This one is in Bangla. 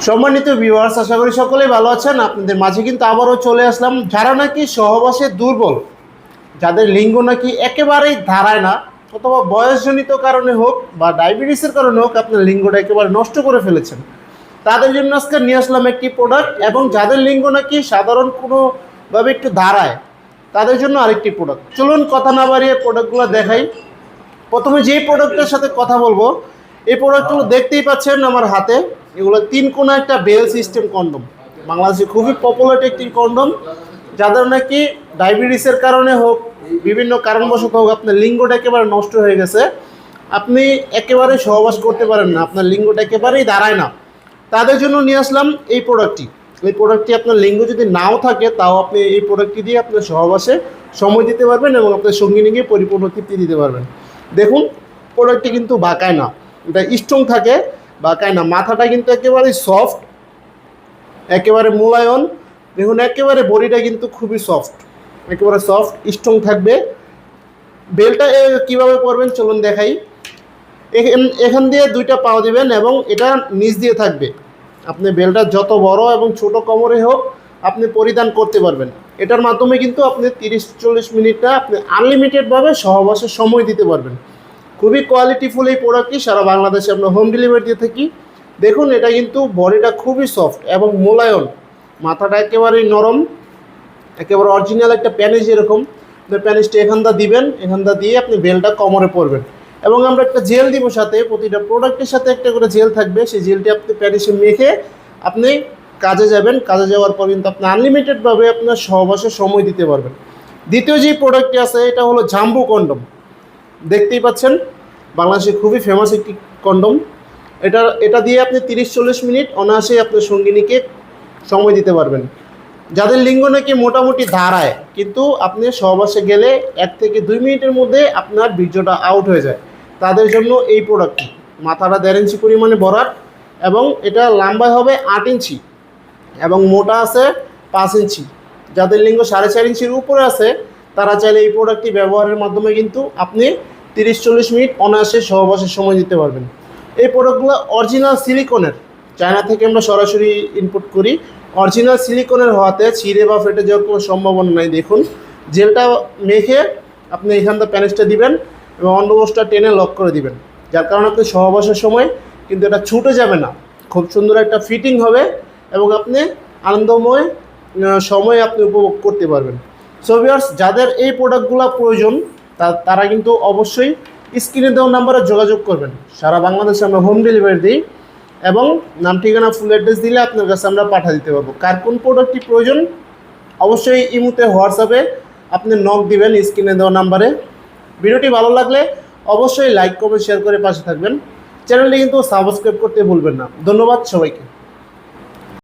সম্মানিত ভিউয়ার্স, আশা করি সকলেই ভালো আছেন। আপনাদের মাঝে কিন্তু আবারও চলে আসলাম। যারা নাকি সহবাসে দুর্বল, যাদের লিঙ্গ নাকি একেবারেই ধারায় না, অথবা বয়সজনিত কারণে হোক বা ডায়াবেটিসের কারণে হোক আপনার লিঙ্গটা একেবারে নষ্ট করে ফেলেছেন, তাদের জন্য আজকে নিয়ে আসলাম একটি প্রোডাক্ট। এবং যাদের লিঙ্গ নাকি সাধারণ কোনোভাবে একটু ধারায়, তাদের জন্য আরেকটি প্রোডাক্ট। চলুন কথা না বাড়িয়ে প্রোডাক্টগুলো দেখাই। প্রথমে যেই প্রোডাক্টের সাথে কথা বলবো, এই প্রোডাক্টগুলো দেখতেই পাচ্ছেন আমার হাতে। এগুলো 3 কোণা একটা বেল সিস্টেম কন্ডম, বাংলাদেশে খুবই পপুলার একটি কন্ডম। যাদের নাকি ডায়াবেটিসের কারণে হোক, বিভিন্ন কারণবশত হোক আপনার লিঙ্গটা একেবারে নষ্ট হয়ে গেছে, আপনি একেবারে সহবাস করতে পারেন না, আপনার লিঙ্গটা একেবারেই দাঁড়ায় না, তাদের জন্য নিয়ে আসলাম এই প্রোডাক্টটি। এই প্রোডাক্টটি আপনার লিঙ্গ যদি নাও থাকে, তাও আপনি এই প্রোডাক্টটি দিয়ে আপনার সহবাসে সময় দিতে পারবেন এবং আপনার সঙ্গিনীকে পরিপূর্ণ তৃপ্তি দিতে পারবেন। দেখুন, প্রোডাক্টটি কিন্তু বাঁকায় না, এটা স্ট্রং থাকে, বাঁকায় না। মাথাটা কিন্তু একেবারে সফট, একেবারে মোলায়ন। দেখুন, একেবারে বডিটা কিন্তু খুবই সফট, একেবারে সফট স্ট্রং থাকবে। বেলটা কীভাবে করবেন চলুন দেখাই। এখান দিয়ে 2টা পাও দিবেন এবং এটা নিচ দিয়ে থাকবে। আপনি বেলটা যত বড় এবং ছোট কোমরে হোক আপনি পরিধান করতে পারবেন। এটার মাধ্যমে কিন্তু আপনি 30-40 মিনিটটা আপনি আনলিমিটেডভাবে সহবাসে সময় দিতে পারবেন। খুবই কোয়ালিটিফুল এই প্রোডাক্টটি, সারা বাংলাদেশে আমরা হোম ডেলিভারি দিয়ে থাকি। দেখুন, এটা কিন্তু বডিটা খুবই সফট এবং মোলায়ন, মাথাটা একেবারেই নরম, একেবারে অরিজিনাল একটা প্যানিস। এরকম প্যানিসটা এখানটা দিবেন, এখানটা দিয়ে আপনি বেলটা কোমরে পরবেন। এবং আমরা একটা জেল দিব সাথে, প্রতিটা প্রোডাক্টের সাথে একটা করে জেল থাকবে। সেই জেলটি আপনি প্যানিসে মেখে আপনি কাজে যাবেন। কাজে যাওয়ার পর কিন্তু আপনি আনলিমিটেডভাবে আপনার সহবাসে সময় দিতে পারবেন। দ্বিতীয় যে প্রোডাক্টটি আছে, এটা হলো জাম্বু কন্ডম। দেখতেই পাচ্ছেন, বাংলাদেশে খুবই ফেমাস একটি কন্ডম। এটা দিয়ে আপনি 30-40 মিনিট অনায়াসেই আপনার সঙ্গিনীকে সময় দিতে পারবেন। যাদের লিঙ্গ নাকি মোটামুটি ধারায়, কিন্তু আপনি সহবাসে গেলে 1 থেকে 2 মিনিটের মধ্যে আপনার বীর্যটা আউট হয়ে যায়, তাদের জন্য এই প্রোডাক্টটি। মাথাটা 1.5 ইঞ্চি পরিমাণে ভরাট এবং এটা লম্বায় হবে 8 ইঞ্চি এবং মোটা আছে 5 ইঞ্চি। যাদের লিঙ্গ 4.5 ইঞ্চির উপরে আছে, তারা চাইলে এই প্রোডাক্টটি ব্যবহারের মাধ্যমে কিন্তু আপনি 30-40 মিনিট অনায়াসে সহবাসের সময় দিতে পারবেন। এই প্রোডাক্টগুলো অরিজিনাল সিলিকনের, চায়না থেকে আমরা সরাসরি ইনপুট করি। অরিজিনাল সিলিকনের হওয়াতে ছিঁড়ে বা ফেটে যাওয়ার কোনো সম্ভাবনা নাই। দেখুন, জেলটা মেখে আপনি এখানটা প্যানেসটা দিবেন এবং অন্ডকোষটা টেনে লক করে দিবেন, যার কারণে আপনি সহবাসের সময় কিন্তু এটা ছুটে যাবে না, খুব সুন্দর একটা ফিটিং হবে এবং আপনি আনন্দময় সময় আপনি উপভোগ করতে পারবেন। সো ভিউয়ার্স, যাদের এই প্রোডাক্টগুলো প্রয়োজন তারা কিন্তু অবশ্যই স্ক্রিনে দেওয়া নাম্বারে যোগাযোগ করবেন। সারা বাংলাদেশে আমরা হোম ডেলিভারি দিই এবং নাম ঠিকানা ফুল অ্যাড্রেস দিলে আপনার কাছে আমরা পাঠিয়ে দিতে পারবো। কার কোন প্রোডাক্টটি প্রয়োজন অবশ্যই ইমুতে হোয়াটসঅ্যাপে আপনি নক দিবেন স্ক্রিনে দেওয়া নাম্বারে। ভিডিওটি ভালো লাগলে অবশ্যই লাইক কমেন্ট শেয়ার করে পাশে থাকবেন। চ্যানেলটি কিন্তু সাবস্ক্রাইব করতে ভুলবেন না। ধন্যবাদ সবাইকে।